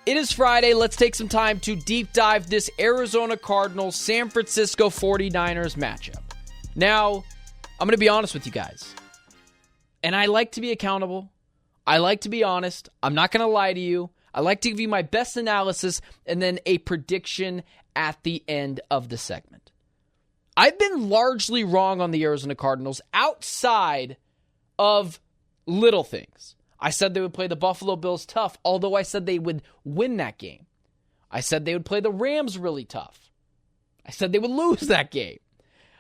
It is Friday. Let's take some time to deep dive this Arizona Cardinals San Francisco 49ers matchup. Now, I'm going to be honest with you guys. And I like to be accountable. I like to be honest. I'm not going to lie to you. I like to give you my best analysis and then a prediction at the end of the segment. I've been largely wrong on the Arizona Cardinals outside of little things. I said they would play the Buffalo Bills tough, although I said they would win that game. I said they would play the Rams really tough. I said they would lose that game.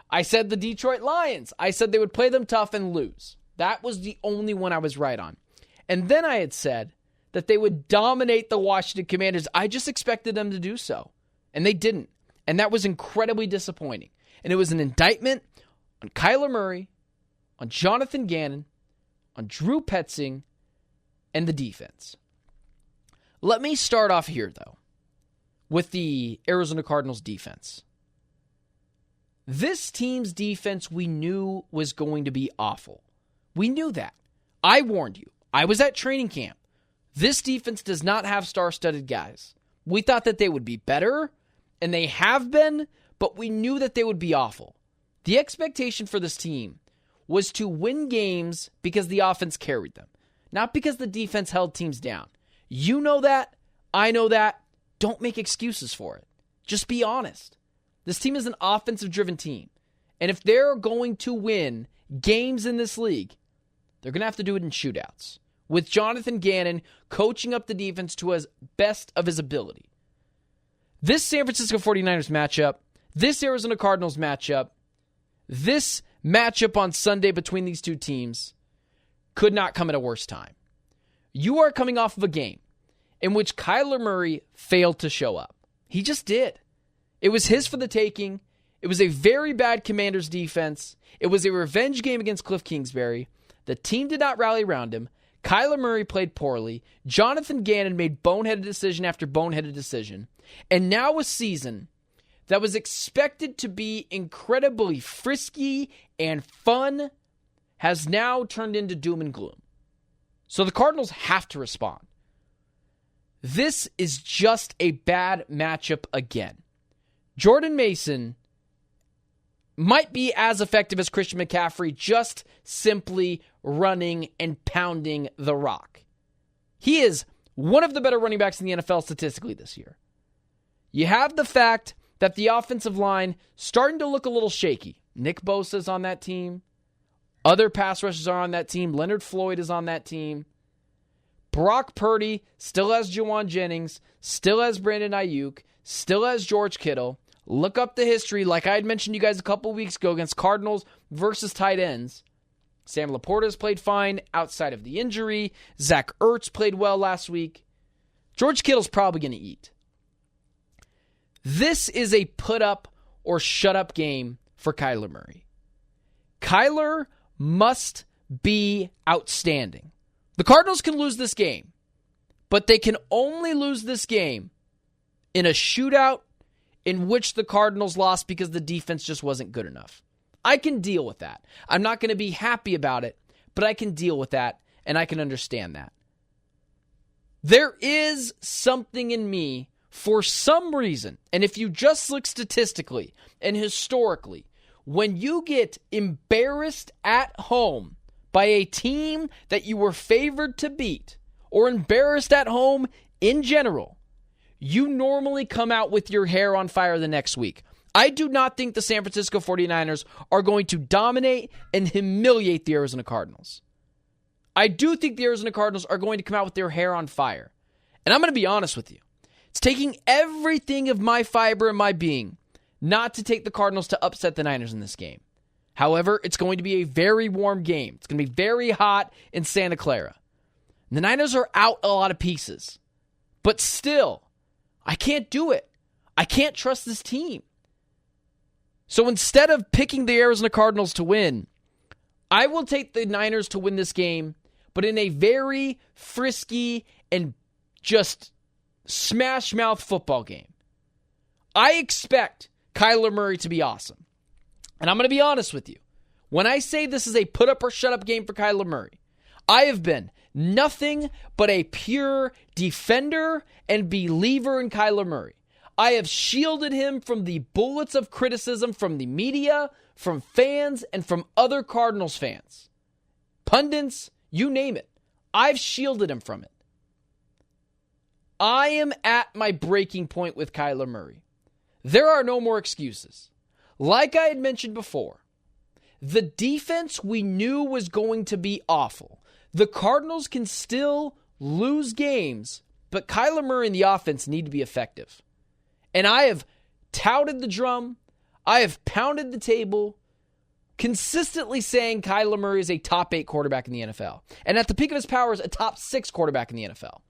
I said the Detroit Lions. I said they would play them tough and lose. That was the only one I was right on. And then I had said that they would dominate the Washington Commanders. I just expected them to do so. And they didn't. And that was incredibly disappointing. And it was an indictment on Kyler Murray, on Jonathan Gannon, on Drew Petzing, and the defense. Let me start off here, though, with the Arizona Cardinals defense. This team's defense we knew was going to be awful. We knew that. I warned you. I was at training camp. This defense does not have star-studded guys. We thought that they would be better, and they have been, but we knew that they would be awful. The expectation for this team was to win games because the offense carried them. Not because the defense held teams down. You know that. I know that. Don't make excuses for it. Just be honest. This team is an offensive-driven team. And if they're going to win games in this league, they're going to have to do it in shootouts. With Jonathan Gannon coaching up the defense to his best of his ability. This San Francisco 49ers matchup, this Arizona Cardinals matchup, this matchup on Sunday between these two teams could not come at a worse time. You are coming off of a game in which Kyler Murray failed to show up. He just did. It was his for the taking. It was a very bad Commanders defense. It was a revenge game against Cliff Kingsbury. The team did not rally around him. Kyler Murray played poorly. Jonathan Gannon made boneheaded decision after boneheaded decision. And now a season that was expected to be incredibly frisky and fun has now turned into doom and gloom. So the Cardinals have to respond. This is just a bad matchup again. Jordan Mason might be as effective as Christian McCaffrey, just simply running and pounding the rock. He is one of the better running backs in the NFL statistically this year. You have the fact that the offensive line starting to look a little shaky. Nick Bosa's on that team. Other pass rushers are on that team. Leonard Floyd is on that team. Brock Purdy still has Juwan Jennings, still has Brandon Ayuk, still has George Kittle. Look up the history, like I had mentioned to you guys a couple weeks ago against Cardinals versus tight ends. Sam Laporta's played fine outside of the injury. Zach Ertz played well last week. George Kittle's probably going to eat. This is a put up or shut up game for Kyler Murray. Kyler must be outstanding. The Cardinals can lose this game, but they can only lose this game in a shootout in which the Cardinals lost because the defense just wasn't good enough. I can deal with that. I'm not going to be happy about it, but I can deal with that, and I can understand that. There is something in me, for some reason, and if you just look statistically and historically, when you get embarrassed at home by a team that you were favored to beat, or embarrassed at home in general, you normally come out with your hair on fire the next week. I do not think the San Francisco 49ers are going to dominate and humiliate the Arizona Cardinals. I do think the Arizona Cardinals are going to come out with their hair on fire. And I'm going to be honest with you. It's taking everything of my fiber and my being not to take the Cardinals to upset the Niners in this game. However, it's going to be a very warm game. It's going to be very hot in Santa Clara. And the Niners are out a lot of pieces. But still, I can't do it. I can't trust this team. So instead of picking the Arizona Cardinals to win, I will take the Niners to win this game, but in a very frisky and just smash-mouth football game. I expect Kyler Murray to be awesome. And I'm going to be honest with you. When I say this is a put-up-or-shut-up game for Kyler Murray, I have been nothing but a pure defender and believer in Kyler Murray. I have shielded him from the bullets of criticism from the media, from fans, and from other Cardinals fans. Pundits, you name it. I've shielded him from it. I am at my breaking point with Kyler Murray. There are no more excuses. Like I had mentioned before, the defense we knew was going to be awful. The Cardinals can still lose games, but Kyler Murray and the offense need to be effective. And I have touted the drum. I have pounded the table, consistently saying Kyler Murray is a top 8 quarterback in the NFL. And at the peak of his powers, a top 6 quarterback in the NFL.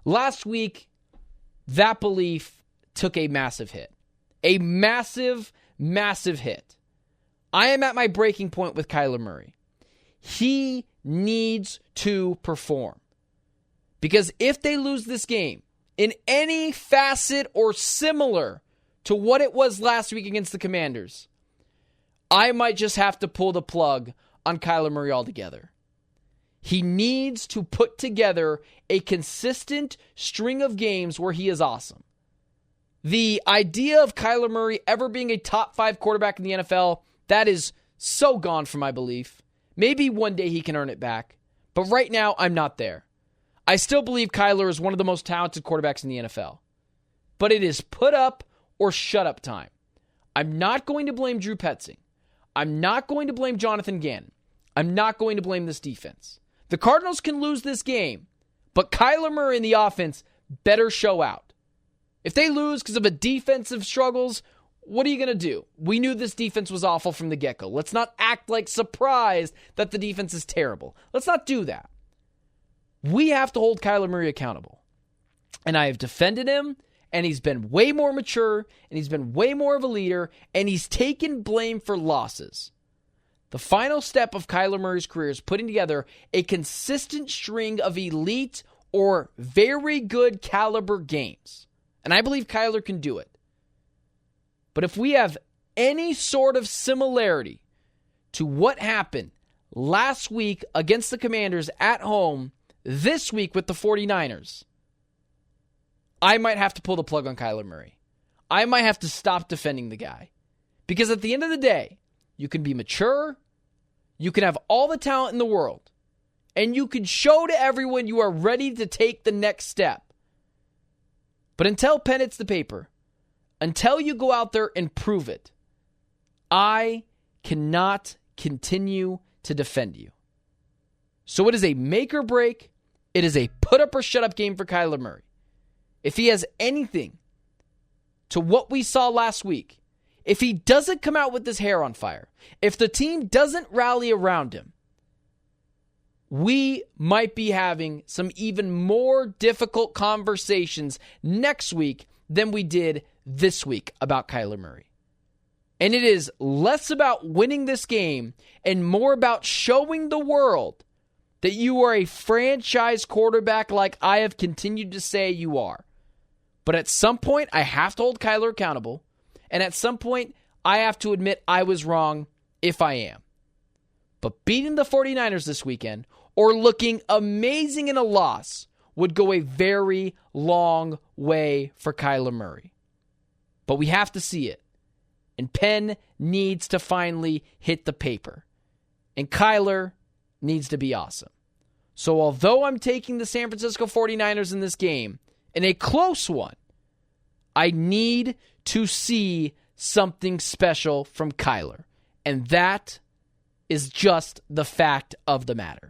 Last week, that belief took a massive hit. A massive, massive hit. I am at my breaking point with Kyler Murray. He needs to perform. Because if they lose this game in any facet or similar to what it was last week against the Commanders, I might just have to pull the plug on Kyler Murray altogether. He needs to put together a consistent string of games where he is awesome. The idea of Kyler Murray ever being a top 5 quarterback in the NFL, that is so gone from my belief. Maybe one day he can earn it back, but right now I'm not there. I still believe Kyler is one of the most talented quarterbacks in the NFL, but it is put up or shut up time. I'm not going to blame Drew Petzing. I'm not going to blame Jonathan Gannon. I'm not going to blame this defense. The Cardinals can lose this game, but Kyler Murray and the offense better show out. If they lose because of a defensive struggles, what are you going to do? We knew this defense was awful from the get-go. Let's not act like surprised that the defense is terrible. Let's not do that. We have to hold Kyler Murray accountable. And I have defended him, and he's been way more mature, and he's been way more of a leader, and he's taken blame for losses. The final step of Kyler Murray's career is putting together a consistent string of elite or very good caliber games. And I believe Kyler can do it. But if we have any sort of similarity to what happened last week against the Commanders at home, this week with the 49ers, I might have to pull the plug on Kyler Murray. I might have to stop defending the guy. Because at the end of the day, you can be mature, you can have all the talent in the world, and you can show to everyone you are ready to take the next step. But until pen hits the paper, until you go out there and prove it, I cannot continue to defend you. So it is a make or break. It is a put up or shut up game for Kyler Murray. If he has anything to what we saw last week, if he doesn't come out with his hair on fire, if the team doesn't rally around him, we might be having some even more difficult conversations next week than we did this week about Kyler Murray. And it is less about winning this game and more about showing the world that you are a franchise quarterback like I have continued to say you are. But at some point, I have to hold Kyler accountable. And at some point, I have to admit I was wrong if I am. But beating the 49ers this weekend or looking amazing in a loss would go a very long way for Kyler Murray. But we have to see it. And pen needs to finally hit the paper. And Kyler needs to be awesome. So although I'm taking the San Francisco 49ers in this game, in a close one, I need to see something special from Kyler. And that is just the fact of the matter.